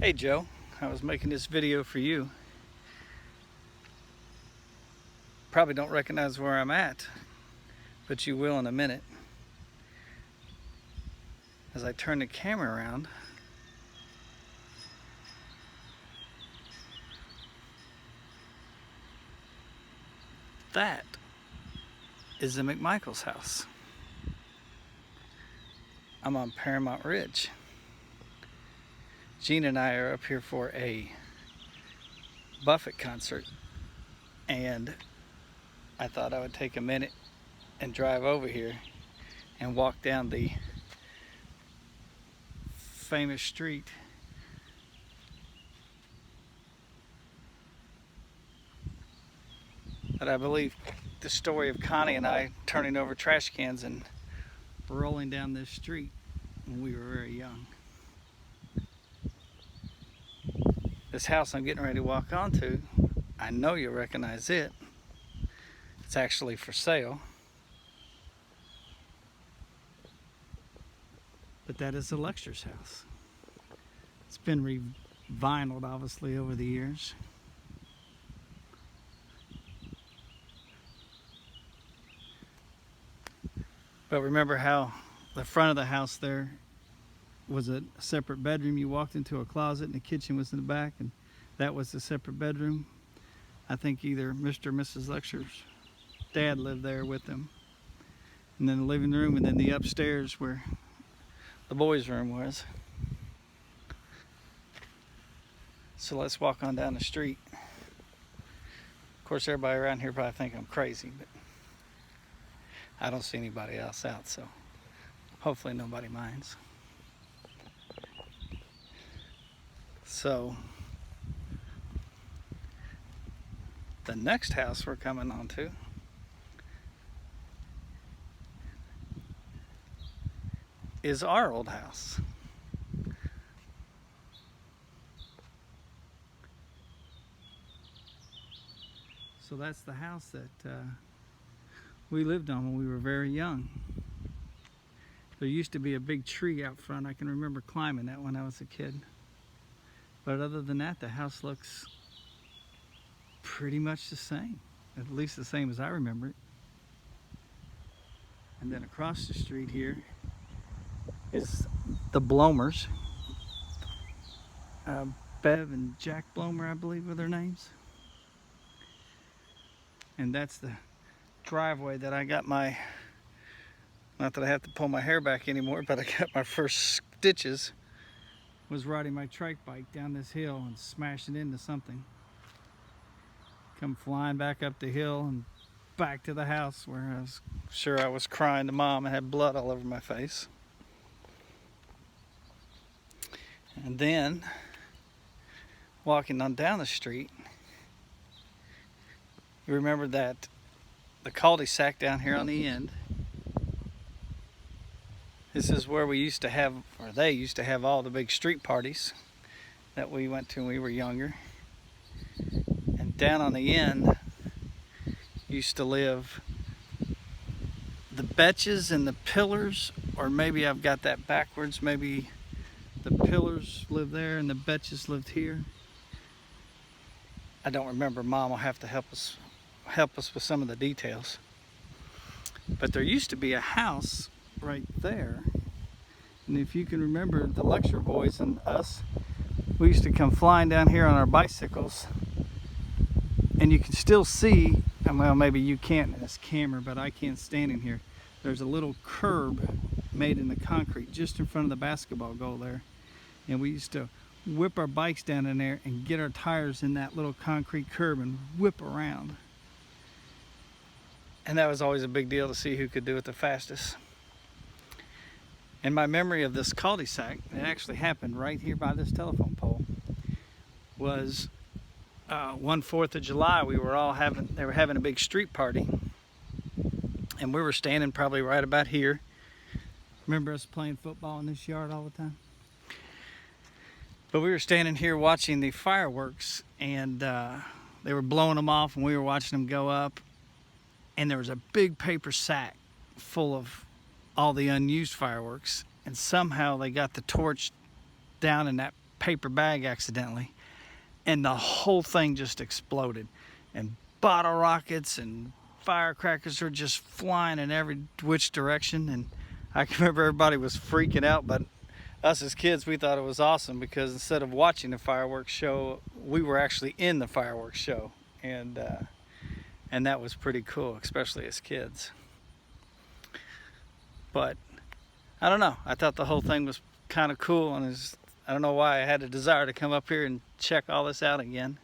Hey Joe, I was making this video for you. Probably don't recognize where I'm at, but you will in a minute. As I turn the camera around, that is the McMichaels house. I'm on Paramount Ridge. Gene and I are up here for a Buffett concert, and I thought I would take a minute and drive over here and walk down the famous street that I believe the story of Connie and I turning over trash cans and rolling down this street when we were very young. This house I'm getting ready to walk onto, I know you'll recognize it. It's actually for sale. But that is the lecturer's house. It's been re-vinyled obviously over the years. But remember how the front of the house there was a separate bedroom. You walked into a closet and the kitchen was in the back, and that was the separate bedroom. I think either Mr. or Mrs. Lecture's dad lived there with them. And then the living room, and then the upstairs where the boys' room was. So let's walk on down the street. Of course, everybody around here probably think I'm crazy, but I don't see anybody else out, so hopefully nobody minds. So the next house we're coming on to is our old house. So that's the house that we lived on when we were very young. There used to be a big tree out front. I can remember climbing that when I was a kid. But other than that, the house looks pretty much the same. At least the same as I remember it. And then across the street here is the Blomers. Bev and Jack Blomer, I believe are their names. And that's the driveway that I got my, not that I have to pull my hair back anymore, but I got my first stitches, was riding my trike bike down this hill and smashing into something. Come flying back up the hill and back to the house where I was sure I was crying to Mom and had blood all over my face. And then walking on down the street, you remember that the cul-de-sac down here on the end. This is where we used to have, or they used to have, all the big street parties that we went to when we were younger. And down on the end used to live the Betches and the Pillars, or maybe I've got that backwards. Maybe the Pillars lived there and the Betches lived here. I don't remember. Mom will have to help us with some of the details. But there used to be a house right there, and if you can remember, the lecture boys and us, we used to come flying down here on our bicycles, and you can still see, and well, maybe you can't in this camera, but I can't stand in here. There's a little curb made in the concrete just in front of the basketball goal there, and we used to whip our bikes down in there and get our tires in that little concrete curb and whip around. And that was always a big deal to see who could do it the fastest. And my memory of this cul-de-sac, it actually happened right here by this telephone pole, was one 4th of July. They were having a big street party, and we were standing probably right about here. Remember us playing football in this yard all the time? But we were standing here watching the fireworks, and they were blowing them off, and we were watching them go up. And there was a big paper sack full of all the unused fireworks, and somehow they got the torch down in that paper bag accidentally, and the whole thing just exploded. And bottle rockets and firecrackers were just flying in every which direction. And I can remember everybody was freaking out, but us as kids, we thought it was awesome because instead of watching the fireworks show, we were actually in the fireworks show. And that was pretty cool, especially as kids. But I don't know, I thought the whole thing was kind of cool, and I don't know why I had a desire to come up here and check all this out again.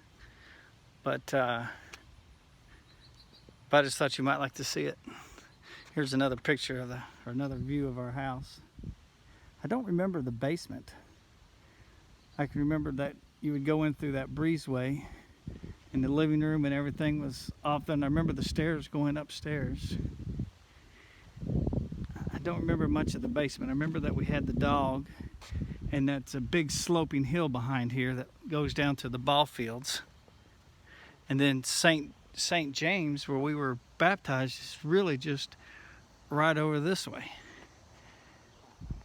But I just thought you might like to see it. Here's another picture of or another view of our house. I don't remember the basement. I can remember that you would go in through that breezeway, and the living room and everything was off there. And I remember the stairs going upstairs. I don't remember much of the basement. I remember that we had the dog, and that's a big sloping hill behind here that goes down to the ball fields. And then St. James, where we were baptized, is really just right over this way.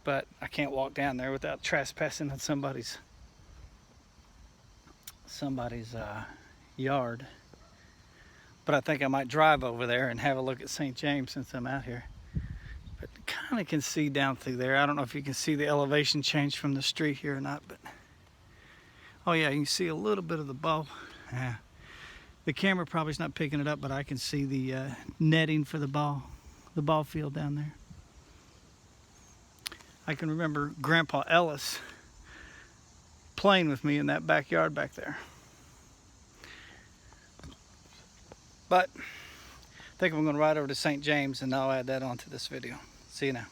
But I can't walk down there without trespassing on somebody's yard. But I think I might drive over there and have a look at St. James since I'm out here. But kind of can see down through there. I don't know if you can see the elevation change from the street here or not, but oh yeah, you can see a little bit of the ball. Yeah. The camera probably is not picking it up, but I can see the netting for the ball field down there. I can remember Grandpa Ellis playing with me in that backyard back there. But I think I'm going to ride over to St. James, and I'll add that onto this video. See you now.